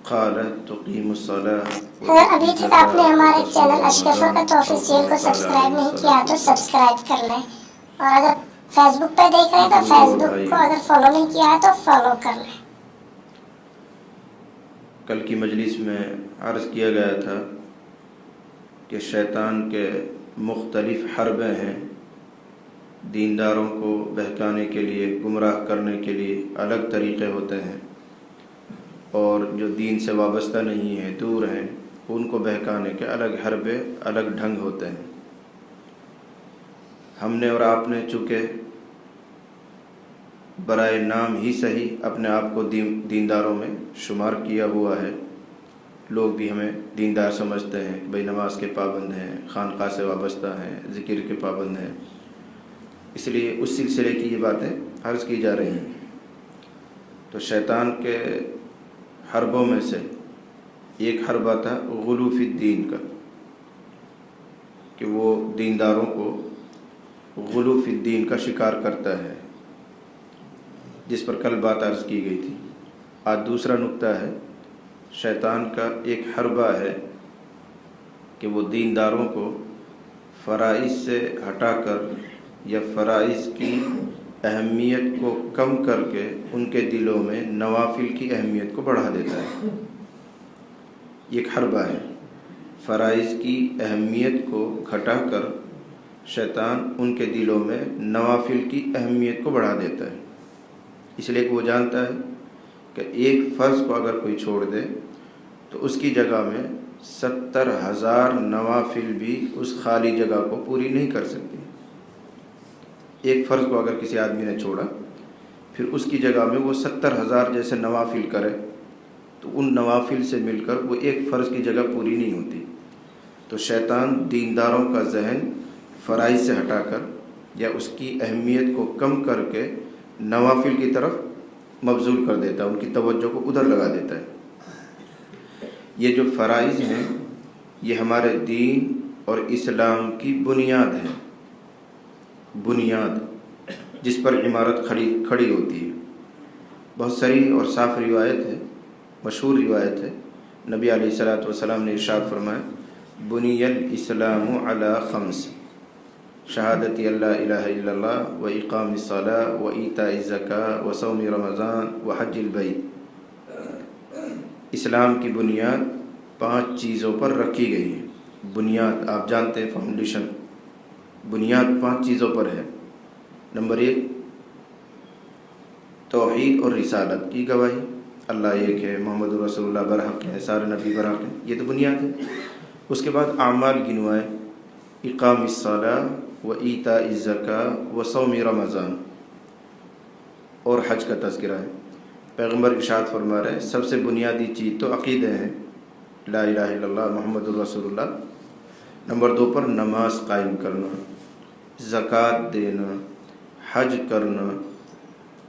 قالت تقیم الصلاة اگر ابھی تک آپ نے ہمارے چینل اشرف فرقت آفیشیل کو سبسکرائب نہیں کیا تو سبسکرائب کر لیں، اور اگر فیس بک پہ دیکھ رہے ہیں تو فیس بک کو اگر فالو نہیں کیا ہے تو فالو کر لیں۔ کل کی مجلس میں عرض کیا گیا تھا کہ شیطان کے مختلف حربے ہیں، دینداروں کو بہکانے کے لیے، گمراہ کرنے کے لیے الگ طریقے ہوتے ہیں، اور جو دین سے وابستہ نہیں ہیں، دور ہیں، ان کو بہکانے کے الگ حربے، الگ ڈھنگ ہوتے ہیں۔ ہم نے اور آپ نے چونکہ برائے نام ہی صحیح اپنے آپ کو دینداروں میں شمار کیا ہوا ہے، لوگ بھی ہمیں دیندار سمجھتے ہیں، بھئی نماز کے پابند ہیں، خانقاہ سے وابستہ ہیں، ذکر کے پابند ہیں، اس لیے اس سلسلے کی یہ باتیں عرض کی جا رہی ہیں۔ تو شیطان کے حربوں میں سے ایک حربہ تھا غلو فی الدین کا، کہ وہ دینداروں کو غلو فی الدین کا شکار کرتا ہے، جس پر کل بات عرض کی گئی تھی۔ آج دوسرا نقطہ ہے، شیطان کا ایک حربہ ہے کہ وہ دینداروں کو فرائض سے ہٹا کر یا فرائض کی اہمیت کو کم کر کے ان کے دلوں میں نوافل کی اہمیت کو بڑھا دیتا ہے۔ یہ ایک حربہ ہے، فرائض کی اہمیت کو گھٹا کر شیطان ان کے دلوں میں نوافل کی اہمیت کو بڑھا دیتا ہے، اس لیے کہ وہ جانتا ہے کہ ایک فرض کو اگر کوئی چھوڑ دے تو اس کی جگہ میں 70,000 نوافل بھی اس خالی جگہ کو پوری نہیں کر سکتی۔ ایک فرض کو اگر کسی آدمی نے چھوڑا، پھر اس کی جگہ میں وہ 70,000 جیسے نوافل کرے تو ان نوافل سے مل کر وہ ایک فرض کی جگہ پوری نہیں ہوتی۔ تو شیطان دینداروں کا ذہن فرائض سے ہٹا کر یا اس کی اہمیت کو کم کر کے نوافل کی طرف مبذول کر دیتا ہے، ان کی توجہ کو ادھر لگا دیتا ہے۔ یہ جو فرائض ہیں یہ ہمارے دین اور اسلام کی بنیاد ہے، بنیاد جس پر عمارت کھڑی ہوتی ہے۔ بہت صریح اور صاف روایت ہے، مشہور روایت ہے، نبی علیہ الصلوۃ والسلام نے ارشاد فرمایا، بنی الاسلام علی خمس، شہادت اللہ الہ الا اللہ و اقام الصلاۃ و ایتاء الزکاۃ و صوم رمضان و حج البیت۔ اسلام کی بنیاد 5 چیزوں پر رکھی گئی ہے۔ بنیاد آپ جانتے ہیں، فاؤنڈیشن، بنیاد 5 چیزوں پر ہے۔ نمبر 1، توحید اور رسالت کی گواہی، اللہ ایک ہے، محمد رسول اللہ برحق ہے، سارے نبی برحق ہیں، یہ تو بنیاد ہے۔ اس کے بعد اعمال گنوائے، اقام الصلاۃ و ایتاء الزکاۃ و صوم رمضان، اور حج کا تذکرہ ہے۔ پیغمبر ارشاد فرما رہے ہیں سب سے بنیادی چیز تو عقیدے ہیں، لا الہ الا اللہ محمد الرسول اللہ۔ نمبر 2 پر نماز قائم کرنا، زکوٰۃ دینا، حج کرنا،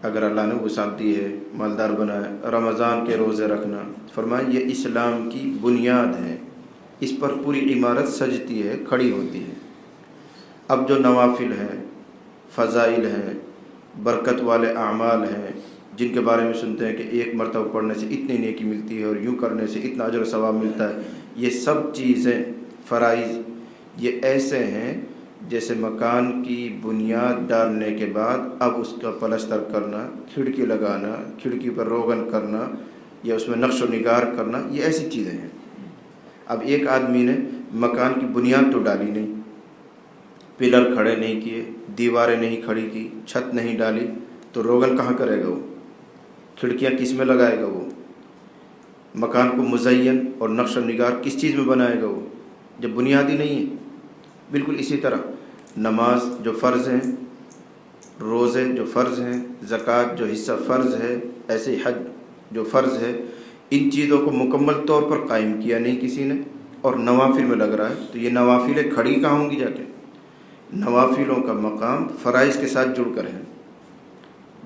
اگر اللہ نے وسعت دی ہے، مالدار بنائے، رمضان کے روزے رکھنا۔ فرمایا یہ اسلام کی بنیاد ہے، اس پر پوری عمارت سجتی ہے، کھڑی ہوتی ہے۔ اب جو نوافل ہیں، فضائل ہیں، برکت والے اعمال ہیں، جن کے بارے میں سنتے ہیں کہ ایک مرتبہ پڑھنے سے اتنی نیکی ملتی ہے اور یوں کرنے سے اتنا اجر و ثواب ملتا ہے، یہ سب چیزیں فرائض یہ ایسے ہیں جیسے مکان کی بنیاد ڈالنے کے بعد اب اس کا پلستر کرنا، کھڑکی لگانا، کھڑکی پر روغن کرنا یا اس میں نقش و نگار کرنا، یہ ایسی چیزیں ہیں۔ اب ایک آدمی نے مکان کی بنیاد تو ڈالی نہیں، پلر کھڑے نہیں کیے، دیواریں نہیں کھڑی کی، چھت نہیں ڈالی، تو روغن کہاں کرے گا وہ؟ کھڑکیاں کس میں لگائے گا وہ؟ مکان کو مزین اور نقش و نگار کس چیز میں بنائے گا وہ، جب بنیادی نہیں ہے؟ بالکل اسی طرح نماز جو فرض ہیں، روزے جو فرض ہیں، زکوٰۃ جو حصہ فرض ہے، ایسے ہی حج جو فرض ہے، ان چیزوں کو مکمل طور پر قائم کیا نہیں کسی نے، اور نوافل میں لگ رہا ہے، تو یہ نوافلیں کھڑی کہاں ہوں گی جا کے؟ نوافلوں کا مقام فرائض کے ساتھ جڑ کر ہے،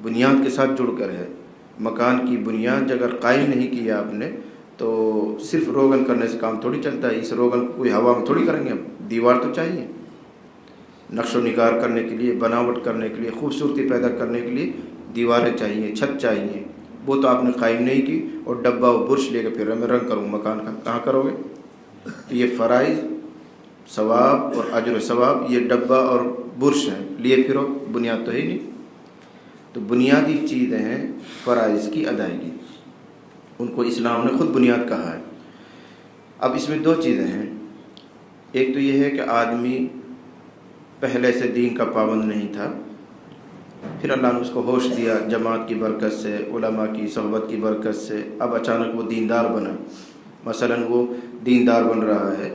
بنیاد کے ساتھ جڑ کر ہے۔ مکان کی بنیاد اگر قائم نہیں کیا آپ نے تو صرف روغن کرنے سے کام تھوڑی چلتا ہے۔ اس روغن کو کوئی ہوا میں تھوڑی کریں گے، دیوار تو چاہیے، نقش و نگار کرنے کے لیے، بناوٹ کرنے کے لیے، خوبصورتی پیدا کرنے کے لیے دیواریں چاہیے، چھت چاہیے، وہ تو آپ نے قائم نہیں کی، اور ڈبہ و برش لے کے پھر میں رنگ کروں مکان کا، کہاں کرو گے؟ تو یہ فرائض، ثواب اور اجر و ثواب، یہ ڈبہ اور برش ہیں، لیے پھرو، بنیاد تو ہے نہیں۔ تو بنیادی چیزیں ہیں فرائض کی ادائیگی، ان کو اسلام نے خود بنیاد کہا ہے۔ اب اس میں دو چیزیں ہیں، ایک تو یہ ہے کہ آدمی پہلے سے دین کا پابند نہیں تھا، پھر اللہ نے اس کو ہوش دیا جماعت کی برکت سے، علماء کی صحبت کی برکت سے، اب اچانک وہ دیندار بنا۔ مثلا وہ دیندار بن رہا ہے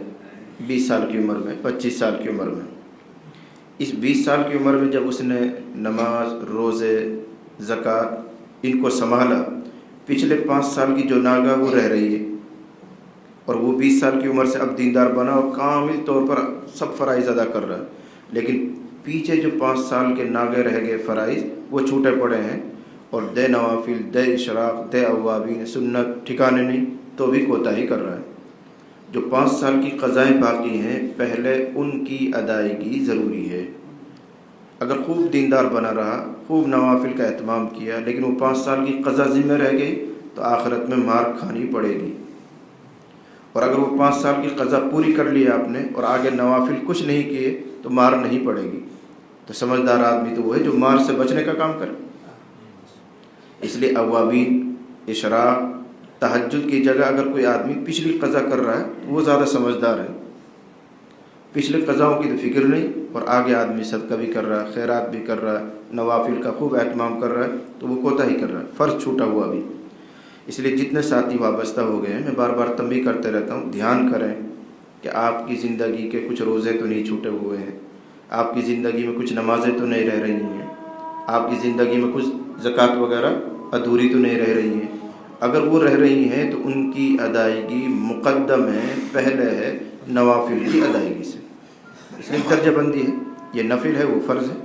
20 سال کی عمر میں، 25 سال کی عمر میں۔ اس 20 سال کی عمر میں جب اس نے نماز، روزے، زکوٰۃ ان کو سنبھالا، پچھلے 5 سال کی جو ناگاہ وہ رہ رہی ہے، اور وہ 20 سال کی عمر سے اب دیندار بنا اور کامل طور پر سب فرائض ادا کر رہا ہے، لیکن پیچھے جو 5 سال کے ناگے رہ گئے فرائض وہ چھوٹے پڑے ہیں، اور دے نوافل، دے اشراق، دے اوابین، سنت ٹھکانے نہیں، تو بھی کوتاہی کر رہا ہے۔ جو 5 سال کی قضائیں باقی ہیں پہلے ان کی ادائیگی ضروری ہے۔ اگر خوب دیندار بنا رہا، خوب نوافل کا اہتمام کیا، لیکن وہ 5 سال کی قضا ذمہ رہ گئی تو آخرت میں مار کھانی پڑے گی۔ اور اگر وہ 5 سال کی قضا پوری کر لی آپ نے اور آگے نوافل کچھ نہیں کیے تو مار نہیں پڑے گی۔ تو سمجھدار آدمی تو وہ ہے جو مار سے بچنے کا کام کرے۔ اس لیے اوابین، اشراق، تہجد کی جگہ اگر کوئی آدمی پچھلی قضا کر رہا ہے تو وہ زیادہ سمجھدار ہے۔ پچھلے قضاؤں کی تو فکر نہیں، اور آگے آدمی صدقہ بھی کر رہا ہے، خیرات بھی کر رہا ہے، نوافل کا خوب اہتمام کر رہا ہے، تو وہ کوتاہی کر رہا ہے، فرض چھوٹا ہوا بھی۔ اس لیے جتنے ساتھی وابستہ ہو گئے ہیں، میں بار بار تنبیہ کرتے رہتا ہوں، دھیان کریں کہ آپ کی زندگی کے کچھ روزے تو نہیں چھوٹے ہوئے ہیں، آپ کی زندگی میں کچھ نمازیں تو نہیں رہ رہی ہیں، آپ کی زندگی میں کچھ زکوٰۃ وغیرہ ادھوری تو نہیں رہ رہی ہیں۔ اگر وہ رہ رہی ہیں تو ان کی ادائیگی مقدم ہے، پہلے ہے نوافل کی ادائیگی سے۔ اس لیے درجہ بندی ہے، یہ نفل ہے، وہ فرض ہے۔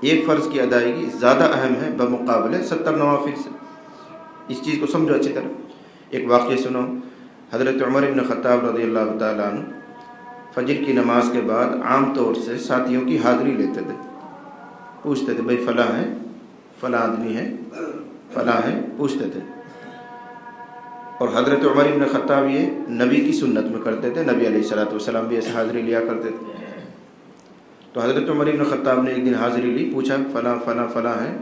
ایک فرض کی ادائیگی زیادہ اہم ہے بمقابلے 70 نوافل سے۔ اس چیز کو سمجھو اچھی طرح۔ ایک واقعہ سنو، حضرت عمر بن خطاب رضی اللہ تعالیٰ عنہ فجر کی نماز کے بعد عام طور سے ساتھیوں کی حاضری لیتے تھے، پوچھتے تھے بھائی فلاں ہیں، فلاں آدمی ہے، فلاں ہیں، پوچھتے تھے۔ اور حضرت عمر بن خطاب یہ نبی کی سنت میں کرتے تھے، نبی علیہ السلام بھی ایسے حاضری لیا کرتے تھے۔ تو حضرت عمر بن خطاب نے ایک دن حاضری لی، پوچھا فلاں فلاں فلاں ہیں،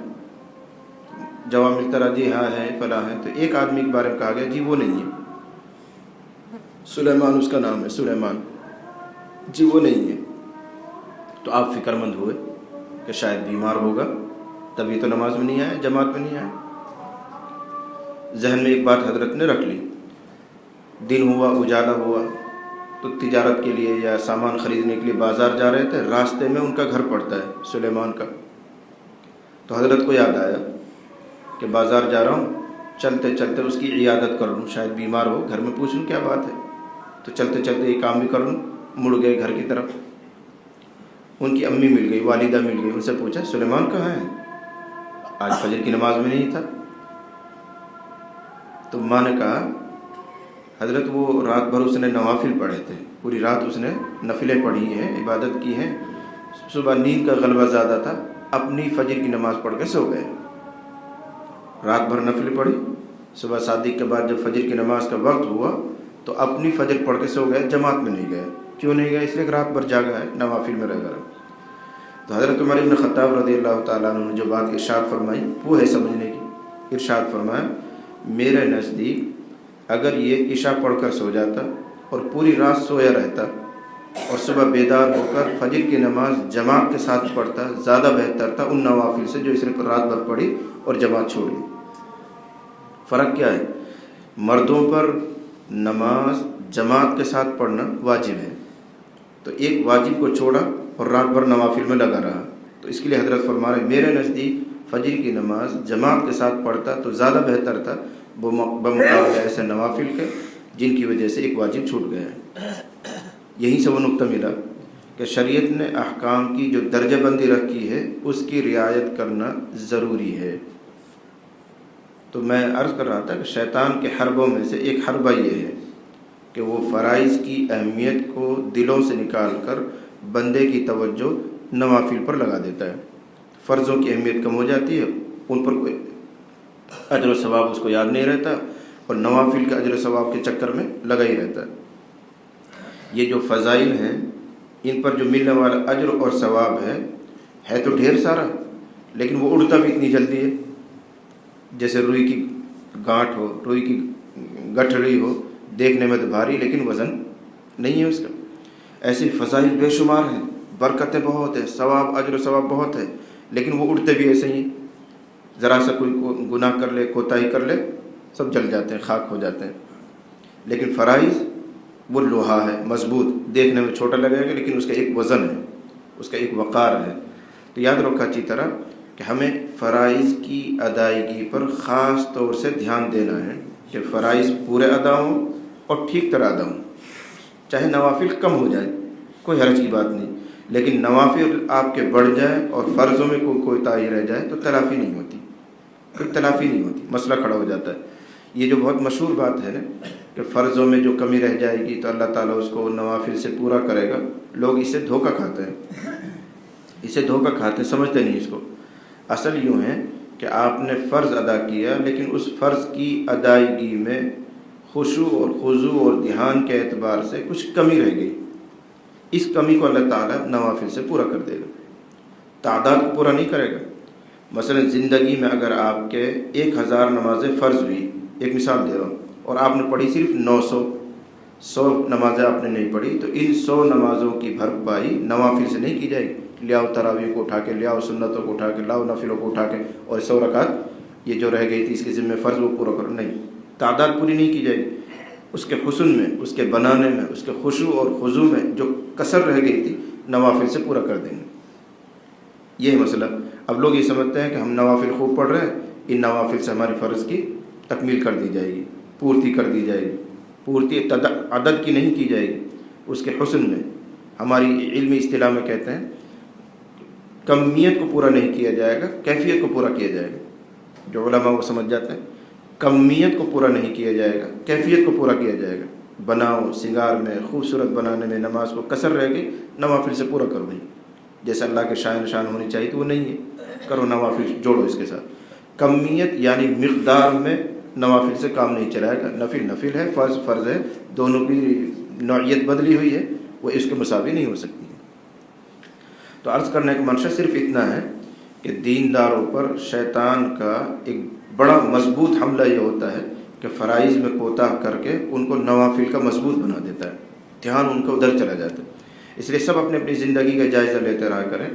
جواب ملتا رہا جی ہاں ہے، فلاں ہیں۔ تو ایک آدمی کے بارے میں کہا گیا جی وہ نہیں ہے، سلیمان اس کا نام ہے، سلیمان، جی وہ نہیں ہے۔ تو آپ فکر مند ہوئے کہ شاید بیمار ہوگا، تبھی تو نماز میں نہیں آیا، جماعت میں نہیں آیا۔ ذہن میں ایک بات حضرت نے رکھ لی، دن ہوا، اجالا ہوا، تو تجارت کے لیے یا سامان خریدنے کے لیے بازار جا رہے تھے، راستے میں ان کا گھر پڑتا ہے سلیمان کا۔ تو حضرت کو یاد آیا کہ بازار جا رہا ہوں، چلتے چلتے اس کی عیادت کر لوں، شاید بیمار ہو، گھر میں پوچھ لوں کیا بات ہے، تو چلتے چلتے یہ کام بھی کر لوں۔ مڑ گئے گھر کی طرف، ان کی امی مل گئی، والدہ مل گئی، ان سے پوچھا سلیمان کہاں ہے، آج فجر کی نماز میں نہیں تھا۔ تو ماں نے کہا حضرت وہ رات بھر اس نے نوافل پڑھے تھے، پوری رات اس نے نفلیں پڑھی ہیں، عبادت کی ہیں، صبح نیند کا غلبہ زیادہ تھا، اپنی فجر کی نماز پڑھ کے سو گئے۔ رات بھر نفل پڑھی، صبح صادق کے بعد جب فجر کی نماز کا وقت ہوا تو اپنی فجر پڑھ کے سو گئے، جماعت میں نہیں گئے۔ کیوں نہیں گئے؟ اس لیے کہ رات بھر جاگا ہے، نوافل میں رہ گیا۔ تو حضرت عمر بن خطاب رضی اللہ تعالیٰ عنہ نے جو بات ارشاد فرمائی وہ ہے سمجھنے کی۔ ارشاد فرمایا میرے نزدیک اگر یہ عشاء پڑھ کر سو جاتا اور پوری رات سویا رہتا اور صبح بیدار ہو کر فجر کی نماز جماعت کے ساتھ پڑھتا، زیادہ بہتر تھا ان نوافل سے جو اس نے رات بھر پڑھی اور جماعت چھوڑ دی۔ فرق کیا ہے؟ مردوں پر نماز جماعت کے ساتھ پڑھنا واجب ہے، تو ایک واجب کو چھوڑا اور رات بھر نوافل میں لگا رہا، تو اس کے لیے حضرت فرما رہے میرے نزدیک فجر کی نماز جماعت کے ساتھ پڑھتا تو زیادہ بہتر تھا بمقابلہ ایسے نوافل کے جن کی وجہ سے ایک واجب چھوٹ گیا ہے۔ یہیں سے وہ نقطہ ملا کہ شریعت نے احکام کی جو درجہ بندی رکھی ہے اس کی رعایت کرنا ضروری ہے۔ تو میں عرض کر رہا تھا کہ شیطان کے حربوں میں سے ایک حربہ یہ ہے کہ وہ فرائض کی اہمیت کو دلوں سے نکال کر بندے کی توجہ نوافل پر لگا دیتا ہے، فرضوں کی اہمیت کم ہو جاتی ہے، ان پر کوئی اجر و ثواب اس کو یاد نہیں رہتا اور نوافل کے اجر و ثواب کے چکر میں لگا ہی رہتا ہے۔ یہ جو فضائل ہیں ان پر جو ملنے والا اجر اور ثواب ہے تو ڈھیر سارا، لیکن وہ اڑتا بھی اتنی جلدی ہے جیسے روئی کی گانٹھ ہو، روئی کی گٹھڑی ہو، دیکھنے میں تو بھاری لیکن وزن نہیں ہے اس کا۔ ایسے فضائل بے شمار ہیں، برکتیں بہت ہیں، ثواب اجر و ثواب بہت ہے، لیکن وہ اڑتے بھی ایسے ہی، ذرا سا کوئی گناہ کر لے، کوتاہی کر لے، سب جل جاتے ہیں، خاک ہو جاتے ہیں۔ لیکن فرائض وہ لوہا ہے، مضبوط، دیکھنے میں چھوٹا لگے گا لیکن اس کا ایک وزن ہے، اس کا ایک وقار ہے۔ تو یاد رکھو اچھی طرح کہ ہمیں فرائض کی ادائیگی پر خاص طور سے دھیان دینا ہے کہ فرائض پورے ادا ہوں اور ٹھیک طرح ادا ہوں۔ چاہے نوافل کم ہو جائے، کوئی حرج کی بات نہیں، لیکن نوافل آپ کے بڑھ جائیں اور فرضوں میں کوئی تاہی رہ جائے تو تلافی نہیں ہوتی، کوئی تلافی نہیں ہوتی، مسئلہ کھڑا ہو جاتا ہے۔ یہ جو بہت مشہور بات ہے نا کہ فرضوں میں جو کمی رہ جائے گی تو اللہ تعالیٰ اس کو نوافل سے پورا کرے گا، لوگ اس سے دھوکہ کھاتے ہیں، اسے دھوکہ کھاتے ہیں، سمجھتے نہیں اس کو۔ اصل یوں ہے کہ آپ نے فرض ادا کیا لیکن اس فرض کی ادائیگی میں خشوع اور خضوع اور دھیان کے اعتبار سے کچھ کمی رہ گئی، اس کمی کو اللہ تعالیٰ نوافل سے پورا کر دے گا، تعداد کو پورا نہیں کرے گا۔ مثلا زندگی میں اگر آپ کے 1000 نمازیں فرض ہوئی، ایک مثال دے رہا ہوں، اور آپ نے پڑھی صرف 100 نمازیں آپ نے نہیں پڑھی، تو ان 100 نمازوں کی بھرپائی نوافل سے نہیں کی جائے گی، لیاؤ تراویح کو اٹھا کے، لیاؤ سنتوں کو اٹھا کے، لاؤ نفلوں کو اٹھا کے، اور 100 رکعت یہ جو رہ گئی تھی اس کے ذمہ فرض وہ پورا کرو، نہیں، تعداد پوری نہیں کی جائے گی۔ اس کے حسن میں، اس کے بنانے میں، اس کے خشوع اور خضوع میں جو کسر رہ گئی تھی نوافل سے پورا کر دیں گے۔ یہ ہے مسئلہ۔ اب لوگ یہ سمجھتے ہیں کہ ہم نوافل خوب پڑھ رہے ہیں، ان نوافل سے ہماری فرض کی تکمیل کر دی جائے گی، پورتی کر دی جائے گی، پورتی عدد کی نہیں کی جائے گی، اس کے حسن میں۔ ہماری علمی اصطلاح میں کہتے ہیں کمیت کو پورا نہیں کیا جائے گا، کیفیت کو پورا کیا جائے گا۔ جو علماء وہ سمجھ جاتے ہیں کمیت کو پورا نہیں کیا جائے گا، کیفیت کو پورا کیا جائے گا۔ بناؤ سنگار میں، خوبصورت بنانے میں نماز کو کسر رہ گئی، نوافل سے پورا کرو بھائی، جیسے اللہ کے شان ہونی چاہیے تو وہ نہیں ہے، کرو نوافل جوڑو اس کے ساتھ۔ کمیت یعنی مقدار میں نوافل سے کام نہیں چلائے گا، نفل نفل ہے، فرض فرض ہے، دونوں کی نوعیت بدلی ہوئی ہے، وہ اس کے مساوی نہیں ہو سکتی ہے۔ تو عرض کرنے کا منشا صرف اتنا ہے کہ دینداروں پر شیطان کا ایک بڑا مضبوط حملہ یہ ہوتا ہے کہ فرائض میں کوتاہ کر کے ان کو نوافل کا مضبوط بنا دیتا ہے، دھیان ان کا ادھر چلا جاتا ہے۔ اس لیے سب اپنی اپنی زندگی کا جائزہ لیتے رہا کریں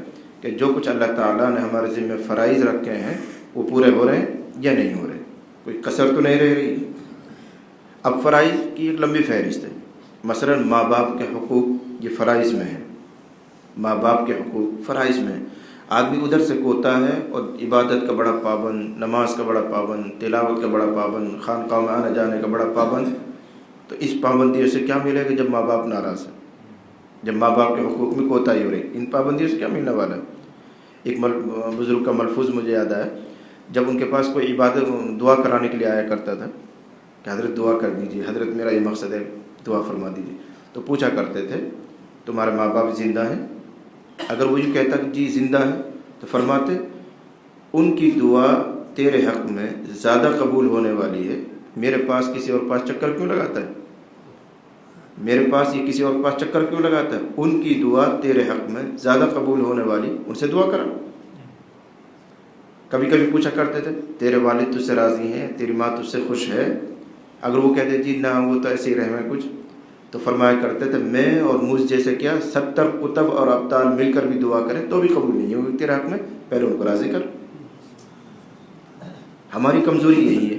کہ جو کچھ اللہ تعالیٰ نے ہمارے ذمہ فرائض رکھے ہیں وہ پورے ہو رہے ہیں یا نہیں ہو رہے، کوئی کسر تو نہیں رہ رہی۔ اب فرائض کی ایک لمبی فہرست ہے، مثلا ماں باپ کے حقوق یہ فرائض میں ہے، ماں باپ کے حقوق فرائض میں ہے۔ آدمی ادھر سے کوتا ہے اور عبادت کا بڑا پابند، نماز کا بڑا پابند، تلاوت کا بڑا پابند، خانقاہ میں آنے جانے کا بڑا پابند، تو اس پابندیوں سے کیا ملے گا جب ماں باپ ناراض ہیں، جب ماں باپ کے حقوق میں کوتاہی ہو رہی، ان پابندیوں سے کیا ملنے والا ہے؟ ایک بزرگ کا ملفوظ مجھے یاد آیا، جب ان کے پاس کوئی عبادت دعا کرانے کے لیے آیا کرتا تھا کہ حضرت دعا کر دیجیے، حضرت میرا یہ مقصد ہے دعا فرما دیجیے، تو پوچھا کرتے تھے تمہارے ماں باپ زندہ ہیں؟ اگر وہ یہ کہتا کہ جی زندہ ہیں تو فرماتے ان کی دعا تیرے حق میں زیادہ قبول ہونے والی ہے، میرے پاس کسی اور پاس چکر کیوں لگاتا ہے، میرے پاس یہ کسی اور پاس چکر کیوں لگاتا ہے، ان کی دعا تیرے حق میں زیادہ قبول ہونے والی، ان سے دعا کرا۔ کبھی کبھی پوچھا کرتے تھے تیرے والد تجھ سے راضی ہیں، تیری ماں تجھ سے خوش ہے؟ اگر وہ کہتے جی نہ وہ تو ایسے ہی رہے ہیں کچھ، تو فرمایا کرتے تھے میں اور مجھ جیسے کیا 70 کتب اور ابطال مل کر بھی دعا کریں تو بھی قبول نہیں ہوگی تیرے حق میں، پہلے ان کو راضی کر۔ ہماری کمزوری یہی ہے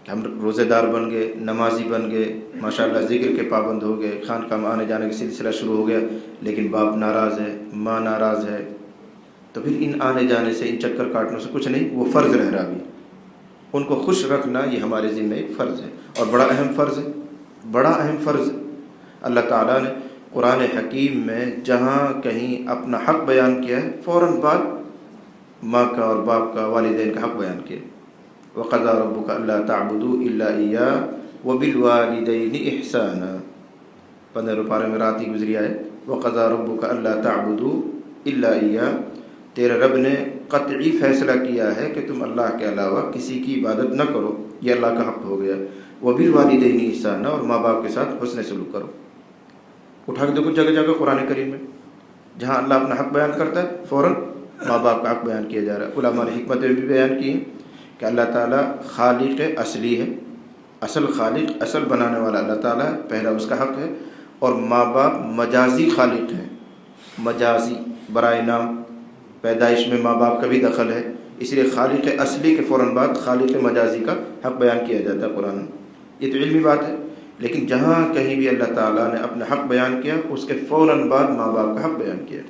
کہ ہم روزے دار بن گئے، نمازی بن گئے، ماشاءاللہ ذکر کے پابند ہو گئے، خانقاہ میں آنے جانے کا سلسلہ شروع ہو گیا، لیکن باپ ناراض ہے، ماں ناراض ہے، تو پھر ان آنے جانے سے، ان چکر کاٹنے سے کچھ نہیں، وہ فرض رہ رہا بھی۔ ان کو خوش رکھنا یہ ہمارے ذمہ ایک فرض ہے، اور بڑا اہم فرض ہے، بڑا اہم فرض ہے۔ اللہ تعالیٰ نے قرآن حکیم میں جہاں کہیں اپنا حق بیان کیا ہے، فوراً بعد ماں کا اور باپ کا، والدین کا حق بیان کیا۔ وَقَضَىٰ رَبُّكَ أَلَّا تَعْبُدُوا إِلَّا إِيَّاهُ وَبِالْوَالِدَيْنِ إِحْسَانًا، 15 پارے میں رات ہی گزری آئے، وَقَضَىٰ رَبُّكَ أَلَّا تَعْبُدُوا إِلَّا إِيَّاهُ، تیرے رب نے قطعی فیصلہ کیا ہے کہ تم اللہ کے علاوہ کسی کی عبادت نہ کرو، یہ اللہ کا حق ہو گیا۔ وبالوالدین احسانا، اور ماں باپ کے ساتھ حسن سلوک کرو۔ اٹھا کے دیکھو جگہ جگہ قرآن کریم میں جہاں اللہ اپنا حق بیان کرتا ہے فوراً ماں باپ کا حق بیان کیا جا رہا ہے۔ علماء نے حکمت بھی بیان کی ہے کہ اللہ تعالیٰ خالق اصلی ہے، اصل خالق، اصل بنانے والا اللہ تعالیٰ ہے، پہلا اس کا حق ہے۔ اور ماں باپ مجازی خالق ہیں، مجازی برائے نام، پیدائش میں ماں باپ کا بھی دخل ہے، اس لیے خالق اصلی کے فوراً بعد خالق مجازی کا حق بیان کیا جاتا ہے قرآن میں۔ یہ تو علمی بات ہے، لیکن جہاں کہیں بھی اللہ تعالیٰ نے اپنا حق بیان کیا اس کے فوراً بعد ماں باپ کا حق بیان کیا۔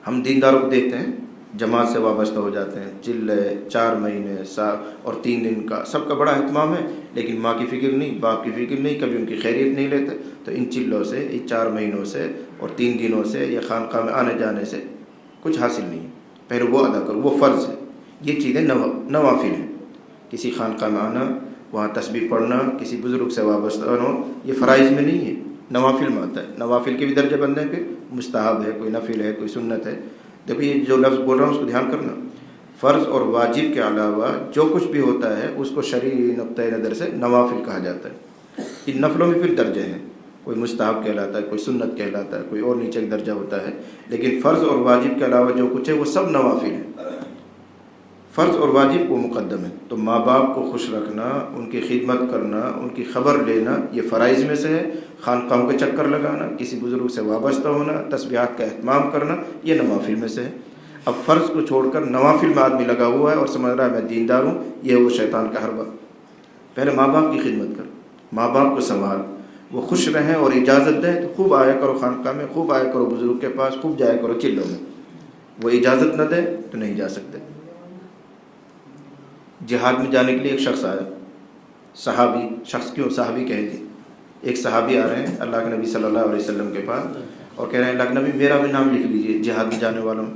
ہم دینداروں کو دیکھتے ہیں جماعت سے وابستہ ہو جاتے ہیں، چلے 4 مہینے سال اور 3 دن کا سب کا بڑا اہتمام ہے، لیکن ماں کی فکر نہیں، باپ کی فکر نہیں، کبھی ان کی خیریت نہیں لیتے۔ تو ان چلوں سے، ان 4 مہینوں سے اور 3 دنوں سے یا خانقاہ میں آنے جانے سے کچھ حاصل نہیں ہے۔ پہلے وہ ادا کرو، وہ فرض ہے۔ یہ چیزیں نوافل ہیں، کسی خانقاہ میں آنا، وہاں تسبیح پڑھنا، کسی بزرگ سے وابستہ ہونا، یہ فرائض میں نہیں ہے، نوافل میں آتا ہے۔ نوافل کے بھی درجے بندے ہیں، پھر مستحب ہے، کوئی نفل ہے، کوئی سنت ہے۔ دیکھو یہ جو لفظ بول رہا ہوں اس کو دھیان کرنا، فرض اور واجب کے علاوہ جو کچھ بھی ہوتا ہے اس کو شرعی نقطۂ نظر سے نوافل کہا جاتا ہے۔ ان نفلوں میں پھر درجے ہیں، کوئی مستحب کہلاتا ہے، کوئی سنت کہلاتا ہے، کوئی اور نیچے ایک درجہ ہوتا ہے، لیکن فرض اور واجب کے علاوہ جو کچھ ہے وہ سب نوافل ہیں۔ فرض اور واجب وہ مقدم ہے، تو ماں باپ کو خوش رکھنا، ان کی خدمت کرنا، ان کی خبر لینا، یہ فرائض میں سے ہے۔ خانقاہوں کے چکر لگانا، کسی بزرگ سے وابستہ ہونا، تسبیحات کا اہتمام کرنا، یہ نوافل میں سے ہے۔ اب فرض کو چھوڑ کر نوافل میں آدمی لگا ہوا ہے اور سمجھ رہا ہے میں دیندار ہوں، یہ وہ شیطان کا حربہ۔ پہلے ماں باپ کی خدمت کر، ماں باپ کو سنبھال، وہ خوش رہیں اور اجازت دیں تو خوب آیا کرو خانقاہ میں، خوب آیا کرو بزرگ کے پاس، خوب جایا کرو چلوں میں۔ وہ اجازت نہ دے تو نہیں جا سکتے۔ جہاد میں جانے کے لیے ایک شخص آیا، صحابی، شخص کیوں صحابی کہہ دی، ایک صحابی آ رہے ہیں اللہ کے نبی صلی اللہ علیہ وسلم کے پاس اور کہہ رہے ہیں اللہ کے نبی میرا بھی نام لکھ لیجئے، جہاد میں جانے والوں،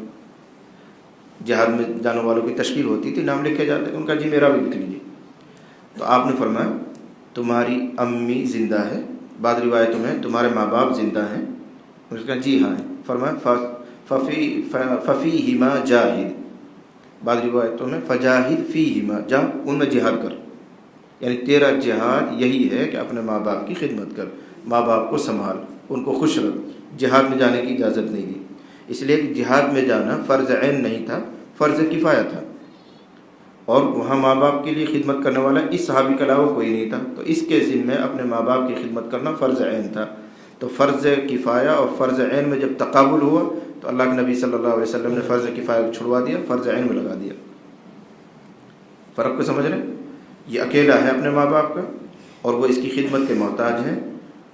جہاد میں جانے والوں کی تشکیل ہوتی تھی، نام لکھے جاتے، ان کا جی میرا بھی لکھ لیجئے۔ تو آپ نے فرمایا تمہاری امی زندہ ہے، بعض روایتوں میں تمہارے ماں باپ زندہ ہیں؟ اس کا جی ہاں ہے۔ فرمایا ففیہما جاہد، بعض روایتوں میں فجاہد فیہما، جا ان میں جہاد کر، یعنی تیرا جہاد یہی ہے کہ اپنے ماں باپ کی خدمت کر، ماں باپ کو سنبھال، ان کو خوش رکھ۔ جہاد میں جانے کی اجازت نہیں دی، اس لیے کہ جہاد میں جانا فرض عین نہیں تھا، فرض کفایہ تھا، اور وہاں ماں باپ کے لیے خدمت کرنے والا اس صحابی کے علاوہ کوئی نہیں تھا، تو اس کے ذمے اپنے ماں باپ کی خدمت کرنا فرض عین تھا۔ تو فرض کفایہ اور فرض عین میں جب تقابل ہوا تو اللہ کے نبی صلی اللہ علیہ وسلم نے فرض کفایہ کو چھڑوا دیا، فرض عین میں لگا دیا۔ فرق کو سمجھ رہے ہیں؟ یہ اکیلا ہے اپنے ماں باپ کا اور وہ اس کی خدمت کے محتاج ہیں،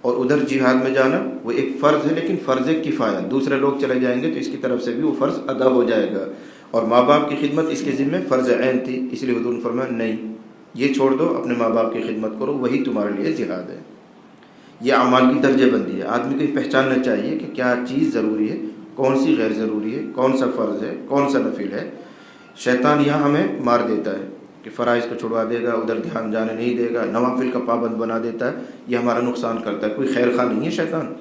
اور ادھر جہاد میں جانا وہ ایک فرض ہے لیکن فرض کفایہ، دوسرے لوگ چلے جائیں گے تو اس کی طرف سے بھی وہ فرض ادا ہو جائے گا، اور ماں باپ کی خدمت اس کے ذمے فرض عین تھی، اس لیے حضور نے فرمایا نہیں، یہ چھوڑ دو، اپنے ماں باپ کی خدمت کرو، وہی تمہارے لیے جہاد ہے۔ یہ اعمال کی درجہ بندی ہے، آدمی کو یہ پہچاننا چاہیے کہ کیا چیز ضروری ہے، کون سی غیر ضروری ہے، کون سا فرض ہے، کون سا نفل ہے۔ شیطان یہاں ہمیں مار دیتا ہے کہ فرائض کو چھڑوا دے گا، ادھر دھیان جانے نہیں دے گا، نوافل کا پابند بنا دیتا ہے، یہ ہمارا نقصان کرتا ہے۔ کوئی خیر خواہ نہیں ہے شیطان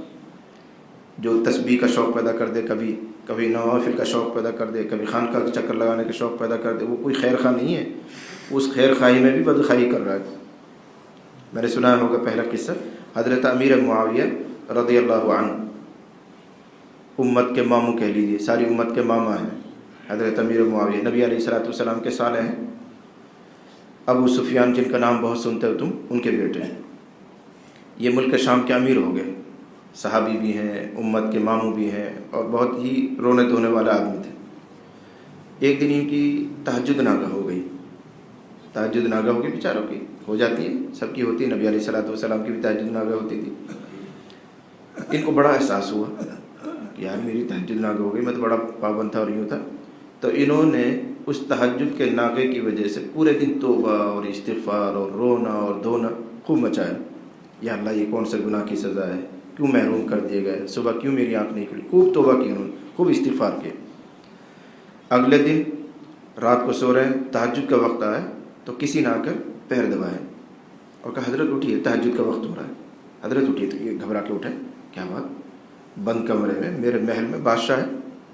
جو تسبیح کا شوق پیدا کر دے، کبھی نوافل کا شوق پیدا کر دے، کبھی خانقاہ کا چکر لگانے کا شوق پیدا کر دے، وہ کوئی خیر خواہ نہیں ہے، اس خیر خواہی میں بھی بدخواہی کر رہا ہے۔ میں نے سنا ہوگا پہلا قصہ، حضرت امیر معاویہ رضی اللہ عنہ، امت کے ماموں کہہ لیجیے، ساری امت کے ماما ہیں حضرت امیر معاویہ، نبی علیہ الصلوۃ والسلام کے سالے ہیں، ابو سفیان جن کا نام بہت سنتے ہو تم، ان کے بیٹے ہیں۔ یہ ملک شام کے امیر ہو گئے، صحابی بھی ہیں، امت کے ماموں بھی ہیں، اور بہت ہی رونے دھونے والا آدمی تھے۔ ایک دن ان کی تہجد ناگہ ہو گئی، تہجد ناگہ ہو گئی، بیچاروں کی ہو جاتی ہے، سب کی ہوتی ہے، نبی علیہ الصلوۃ والسلام کی بھی تہجد ناگہ ہوتی تھی۔ ان کو بڑا احساس ہوا کہ یار میری تہجد ناگہ ہو گئی، میں تو بڑا پابند تھا اور یوں تھا، تو انہوں نے اس تہجد کے ناغے کی وجہ سے پورے دن توبہ اور استغفار اور رونا اور دھونا خوب مچایا۔ یا اللہ یہ کون سے گناہ کی سزا ہے، کیوں محروم کر دیے گئے، صبح کیوں میری آنکھ نہیں کھلی، خوب توبہ کی انہوں نے، خوب استغفار کیا۔ اگلے دن رات کو سو رہے ہیں، تہجد کا وقت آیا تو کسی نے آ کر پیر دبایا اور کہا حضرت اٹھیے، تہجد کا وقت ہو رہا ہے، حضرت اٹھیے۔ تو یہ گھبرا کے اٹھے، کیا بات، بند کمرے میں میرے محل میں بادشاہ ہے،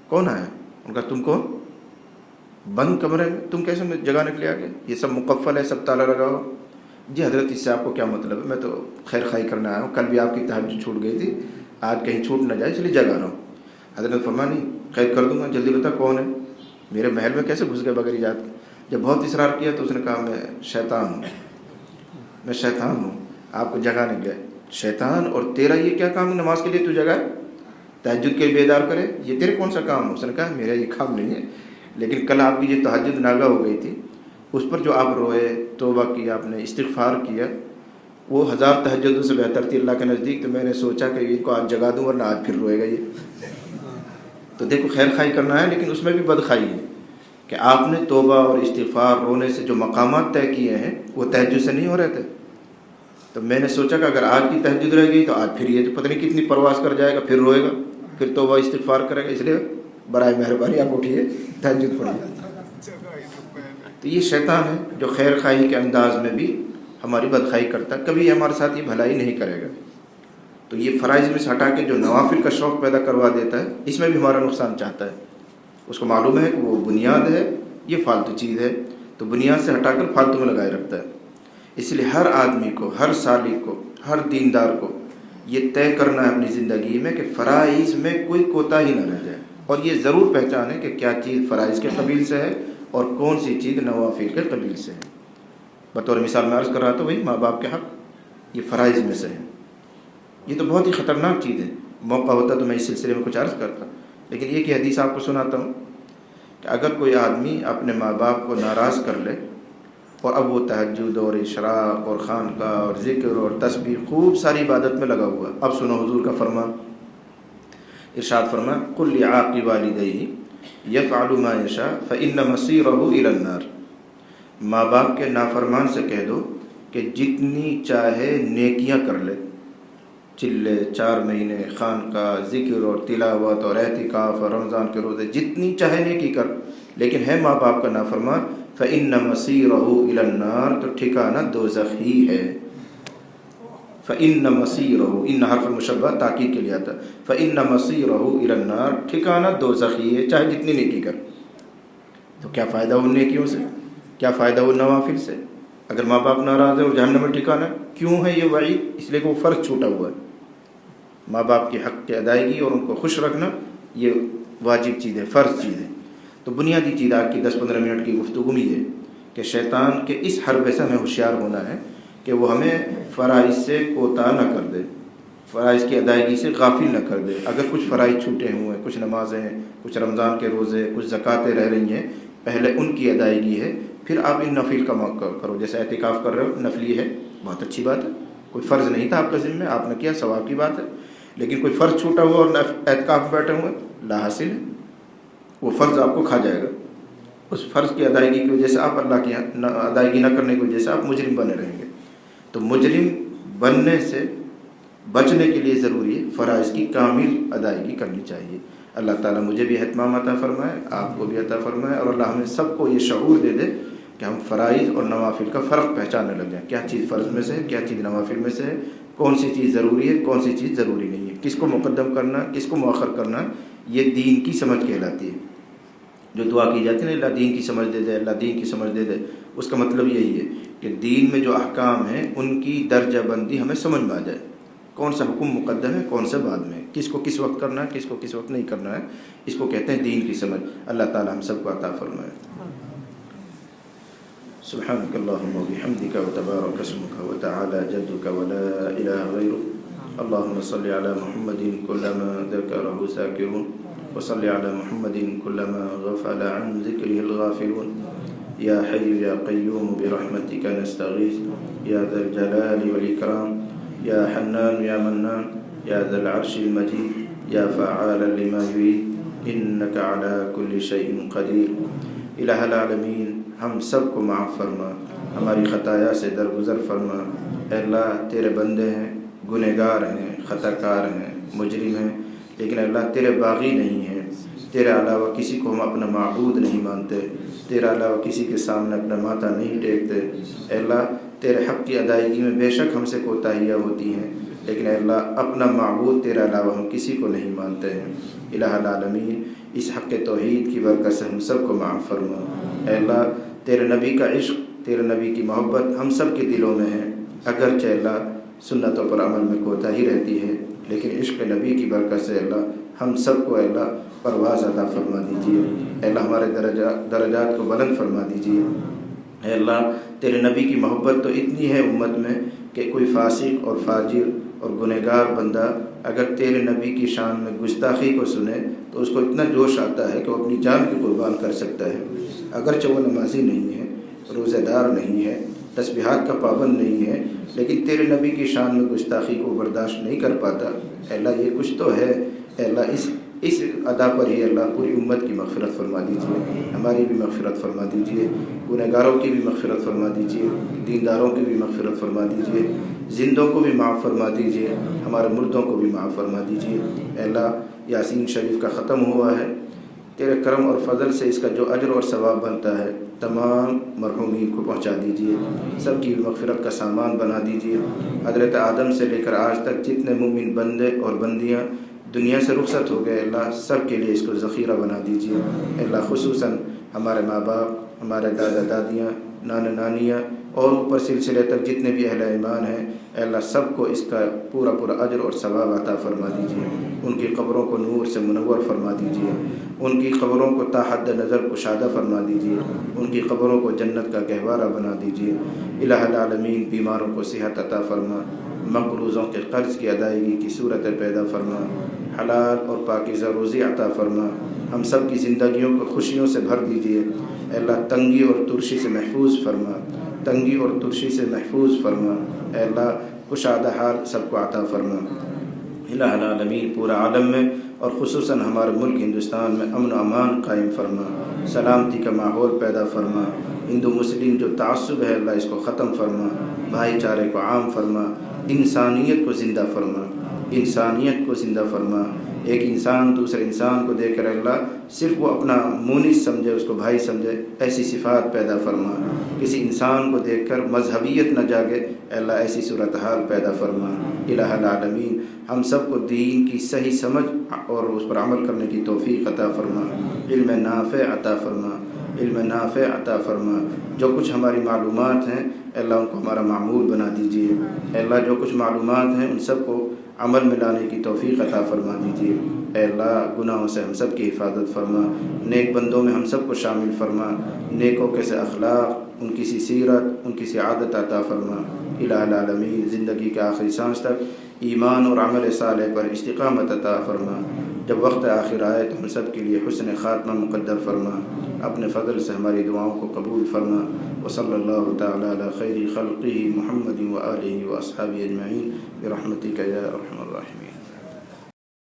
کون آیا؟ ان کا تم کون؟ بند کمرے میں تم کیسے جگانے کے لیے آ گئے؟ یہ سب مقفل ہے، سب تالا لگا ہو۔ جی حضرت اس سے آپ کو کیا مطلب ہے؟ میں تو خیر خائی کرنے آیا ہوں، کل بھی آپ کی تہجد چھوٹ گئی تھی، آج کہیں چھوٹ نہ جائے اس لیے جگا رہا ہوں۔ حضرت فرمایا نہیں خیر کر دوں گا، جلدی بتا کون ہے؟ میرے محل میں کیسے گھس گئے بغیر اجازت کے؟ جب بہت اصرار کیا تو اس نے کہا میں شیطان ہوں، میں شیطان ہوں آپ کو جگانے کے لیے۔ شیطان اور تیرا یہ کیا کام ہے نماز کے لیے تو جگائے، تہجد کے بیدار کرے، یہ تیرے کون سا کام ہے؟ اس نے کہا میرا یہ کام نہیں ہے، لیکن کل آپ کی جو تہجد ناگہ ہو گئی تھی اس پر جو آپ روئے، توبہ کیا، آپ نے استغفار کیا، وہ 1000 تہجدوں سے بہتر تھی اللہ کے نزدیک، تو میں نے سوچا کہ ان کو آج جگا دوں ورنہ آج پھر روئے گا یہ۔ تو دیکھو خیر خائی کرنا ہے لیکن اس میں بھی بدخائی ہے کہ آپ نے توبہ اور استغفار رونے سے جو مقامات طے کیے ہیں وہ تہجد سے نہیں ہو رہے تھے۔ تو میں نے سوچا کہ اگر آج کی تہجد رہ گئی تو آج پھر یہ تو پتہ نہیں کتنی پرواز کر جائے گا، پھر روئے گا، پھر توبہ استغفار کرے گا، اس لیے برائے مہربانی آپ اٹھیے تہجد پڑھیے۔ تو یہ شیطان ہے جو خیر خائی کے انداز میں بھی ہماری بدخائی کرتا ہے، کبھی ہمارے ساتھ یہ بھلائی نہیں کرے گا۔ تو یہ فرائض میں سے ہٹا کے جو نوافل کا شوق پیدا کروا دیتا ہے، اس میں بھی ہمارا نقصان چاہتا ہے۔ اس کو معلوم ہے کہ وہ بنیاد ہے، یہ فالتو چیز ہے، تو بنیاد سے ہٹا کر فالتو میں لگائے رکھتا ہے۔ اس لیے ہر آدمی کو، ہر سالک کو، ہر دیندار کو یہ طے کرنا ہے اپنی زندگی میں کہ فرائض میں کوئی کوتاہی نہ رہ جائے، اور یہ ضرور پہچانے کہ کیا چیز فرائض کے قبیل سے ہے اور کون سی چیز نوافل کے قبیل سے ہے۔ بطور مثال میں عرض کر رہا تھا وہی ماں باپ کے حق یہ فرائض میں سے ہے۔ یہ تو بہت ہی خطرناک چیز ہے، موقع ہوتا تو میں اس سلسلے میں کچھ عرض کرتا، لیکن یہ کہ حدیث آپ کو سناتا ہوں کہ اگر کوئی آدمی اپنے ماں باپ کو ناراض کر لے اور اب وہ تہجد اور اشراق اور خانقاہ اور ذکر اور تسبیح خوب ساری عبادت میں لگا ہوا، اب سنو حضور کا فرمان، ارشاد فرمایا قل لعاق والدیہ یفعل ما یشاء فإن مصیرہ الی النار، ماں باپ کے نافرمان سے کہہ دو کہ جتنی چاہے نیکیاں کر لے، چلے 4 مہینے خانقاہ ذکر اور تلاوت اور اعتکاف اور رمضان کے روزے جتنی چاہے نیکی کر، لیکن ہے ماں باپ کا نافرمان، فإن مصیرہ الی النار، تو ٹھکانہ دوزخ ہی ہے۔ فإن مصیرہ، ان حرف مشبہ تاکید کے لیے آتا ہے، فإن مصیرہ الی النار، ٹھکانہ دوزخ ہی ہے چاہے جتنی نیکی کر۔ تو کیا فائدہ ان نیکیوں سے، کیا فائدہ ان نوافل سے اگر ماں باپ ناراض ہے اور جہنم میں ٹھکانا ہے؟ کیوں ہے یہ وعید؟ اس لیے کہ وہ فرض چھوٹا ہوا ہے۔ ماں باپ کے حق کی ادائیگی اور ان کو خوش رکھنا یہ واجب چیز ہے، فرض چیز ہے۔ تو بنیادی چیز آج کی 10-15 منٹ کی گفتگو میں یہ ہے کہ شیطان کے اس حربے سے ہمیں ہوشیار ہونا ہے کہ وہ ہمیں فرائض سے کوتاہ نہ کر دے، فرائض کی ادائیگی سے غافل نہ کر دے۔ اگر کچھ فرائض چھوٹے ہوئے ہیں، کچھ نمازیں، کچھ رمضان کے روزے، کچھ زکوٰتیں رہ رہی ہیں، پہلے ان کی ادائیگی ہے، پھر آپ ان نفل کا موقع کرو۔ جیسے اعتکاف کر رہے ہو، نفلی ہے، بہت اچھی بات ہے، کوئی فرض نہیں تھا آپ کا ذمہ، آپ نے کیا، ثواب کی بات ہے۔ لیکن کوئی فرض چھوٹا ہوا اور اعتکاف میں بیٹھے ہوئے، لا حاصل ہے، وہ فرض آپ کو کھا جائے گا۔ اس فرض کی ادائیگی کی وجہ سے آپ اللہ کی ادائیگی نہ کرنے کی وجہ سے آپ مجرم بنے رہیں گے۔ تو مجرم بننے سے بچنے کے لیے ضروری ہے فرائض کی کامل ادائیگی کرنی چاہیے۔ اللہ تعالیٰ مجھے بھی اہتمام عطا فرمائے، آپ کو بھی عطا فرمائے، اور اللہ ہمیں سب کو یہ شعور دے دے کہ ہم فرائض اور نوافل کا فرق پہچاننے لگ جائیں، کیا چیز فرض میں سے ہے، کیا چیز نوافل میں سے ہے، کون سی چیز ضروری ہے، کون سی چیز ضروری نہیں ہے، کس کو مقدم کرنا ہے، کس کو مؤخر کرنا ہے۔ یہ دین کی سمجھ کہلاتی ہے۔ جو دعا کی جاتی ہے نا، اللہ دین کی سمجھ دے دے، اللہ دین کی سمجھ دے دے، اس کا مطلب یہی ہے کہ دین میں جو احکام ہیں ان کی درجہ بندی ہمیں سمجھ میں آ جائے، کون سا حکم مقدم ہے، کون سا بعد میں، کس کو کس وقت کرنا ہے، کس کو کس وقت نہیں کرنا ہے، اس کو کہتے ہیں دین کی سمجھ۔ اللہ تعالی ہم سب کو عطا فرمائے۔ سبحانک اللہم وبحمدک وتبارک اسمک وتعالی جدک ولا الہ غیرک، اللہم صل علی محمد کلما ذکرہ ذاکرون، وصل علی محمد کلما غفل عن ذکرہ الغافلون، یا حی یا قیوم برحمتک نستغیث، یا ذا الجلال والاکرام، یا حنان یا منان، یا ذا العرش المجید، یا فعالا لما یرید، انک علی کل شیء قدیر۔ الہ العالمین ہم سب کو معاف فرما، ہماری خطایا سے درگزر فرما۔ اے اللہ تیرے بندے ہیں، گنہگار ہیں، خطا کار ہیں، مجرم ہیں، لیکن اللہ تیرے باغی نہیں ہیں، تیرے علاوہ کسی کو ہم اپنا معبود نہیں مانتے، تیرے علاوہ کسی کے سامنے اپنا ماتھا نہیں ٹیکتے۔ اے اللہ تیرے حق کی ادائیگی میں بے شک ہم سے کوتاہیاں ہوتی ہیں، لیکن اے اللہ اپنا معبود تیرے علاوہ ہم کسی کو نہیں مانتے ہیں۔ الہ العالمین اس حق توحید کی برکت سے ہم سب کو معاف فرما۔ اے اللہ تیرے نبی کا عشق، تیرے نبی کی محبت ہم سب کے دلوں میں ہے، اگرچہ اللہ سنتوں پر عمل میں کوتاہی رہتی ہے، لیکن عشق نبی کی برکت سے اللہ ہم سب کو اے اللہ پرواز عطا فرما دیجیے۔ اے اللہ ہمارے درجات کو بلند فرما دیجیے۔ اے اللہ تیرے نبی کی محبت تو اتنی ہے امت میں کہ کوئی فاسق اور فاجر اور گنہگار بندہ اگر تیرے نبی کی شان میں گستاخی کو سنے تو اس کو اتنا جوش آتا ہے کہ وہ اپنی جان کی قربان کر سکتا ہے، اگرچہ وہ نمازی نہیں ہے، روزہ دار نہیں ہے، تسبیحات کا پابند نہیں ہے، لیکن تیرے نبی کی شان میں گستاخی کو برداشت نہیں کر پاتا۔ اے اللہ یہ کچھ تو ہے، اے اللہ اس ادا پر ہی اللہ پوری امت کی مغفرت فرما دیجیے، ہماری بھی مغفرت فرما دیجیے، گنہگاروں کی بھی مغفرت فرما دیجیے، دینداروں کی بھی مغفرت فرما دیجیے، زندوں کو بھی معاف فرما دیجیے، ہمارے مردوں کو بھی معاف فرما دیجیے۔ اے اللہ یاسین شریف کا ختم ہوا ہے، تیرے کرم اور فضل سے اس کا جو اجر اور ثواب بنتا ہے تمام مرحومین کو پہنچا دیجیے، سب کی مغفرت کا سامان بنا دیجیے۔ حضرت آدم سے لے کر آج تک جتنے مومن بندے اور بندیاں دنیا سے رخصت ہو گئے، اللہ سب کے لیے اس کو ذخیرہ بنا دیجیے۔ اللہ خصوصاً ہمارے ماں باپ، ہمارے دادا دادیاں، نانا نانیاں اور اوپر سلسلے تک جتنے بھی اہل ایمان ہیں، اے اللہ سب کو اس کا پورا اجر اور ثواب عطا فرما دیجیے۔ ان کی قبروں کو نور سے منور فرما دیجیے، ان کی قبروں کو تا حد نظر کشادہ فرما دیجیے، ان کی قبروں کو جنت کا گہوارہ بنا دیجیے۔ الہ العالمین بیماروں کو صحت عطا فرما، مقروضوں کے قرض کی ادائیگی کی صورت پیدا فرما، حلال اور پاکیزہ روزی عطا فرما، ہم سب کی زندگیوں کو خوشیوں سے بھر دیجیے۔ اے اللہ تنگی اور ترشی سے محفوظ فرما، تنگی اور ترشی سے محفوظ فرما، اے اللہ کشادہ حال سب کو عطا فرما۔ الہ العالمین پورا عالم میں اور خصوصاً ہمارے ملک ہندوستان میں امن و امان قائم فرما، سلامتی کا ماحول پیدا فرما، ہندو مسلم جو تعصب ہے اللہ اس کو ختم فرما، بھائی چارے کو عام فرما، انسانیت کو زندہ فرما، انسانیت کو زندہ فرما۔ ایک انسان دوسرے انسان کو دیکھ کر اللہ صرف وہ اپنا مونس سمجھے، اس کو بھائی سمجھے، ایسی صفات پیدا فرما۔ کسی انسان کو دیکھ کر مذہبیت نہ جاگے، اے اللہ ایسی صورتحال پیدا فرما۔ الہ العالمین ہم سب کو دین کی صحیح سمجھ اور اس پر عمل کرنے کی توفیق عطا فرما، علم نافع عطا فرما، علم نافع عطا فرما۔ جو کچھ ہماری معلومات ہیں اے اللہ ان کو ہمارا معمول بنا دیجیے۔ اے اللہ جو کچھ معلومات ہیں ان سب کو عمل میں لانے کی توفیق عطا فرما دیجیے۔ اے اللہ گناہوں سے ہم سب کی حفاظت فرما، نیک بندوں میں ہم سب کو شامل فرما، نیکوں کے سے اخلاق، ان کی سی سیرت، ان کی سی عادت عطا فرما۔ الہ العالمین زندگی کے آخری سانس تک ایمان اور عمل صالح پر استقامت عطا فرما۔ جب وقت آخر آئے تو ہم سب کے لیے حسن خاتمہ مقدر فرما، اپنے فضل سے ہماری دعاؤں کو قبول فرما۔ وصلی اللہ تعالی علی خیر خلقہ محمد وآلہ واصحابہ اجمعین برحمتک یا ارحم الراحمین۔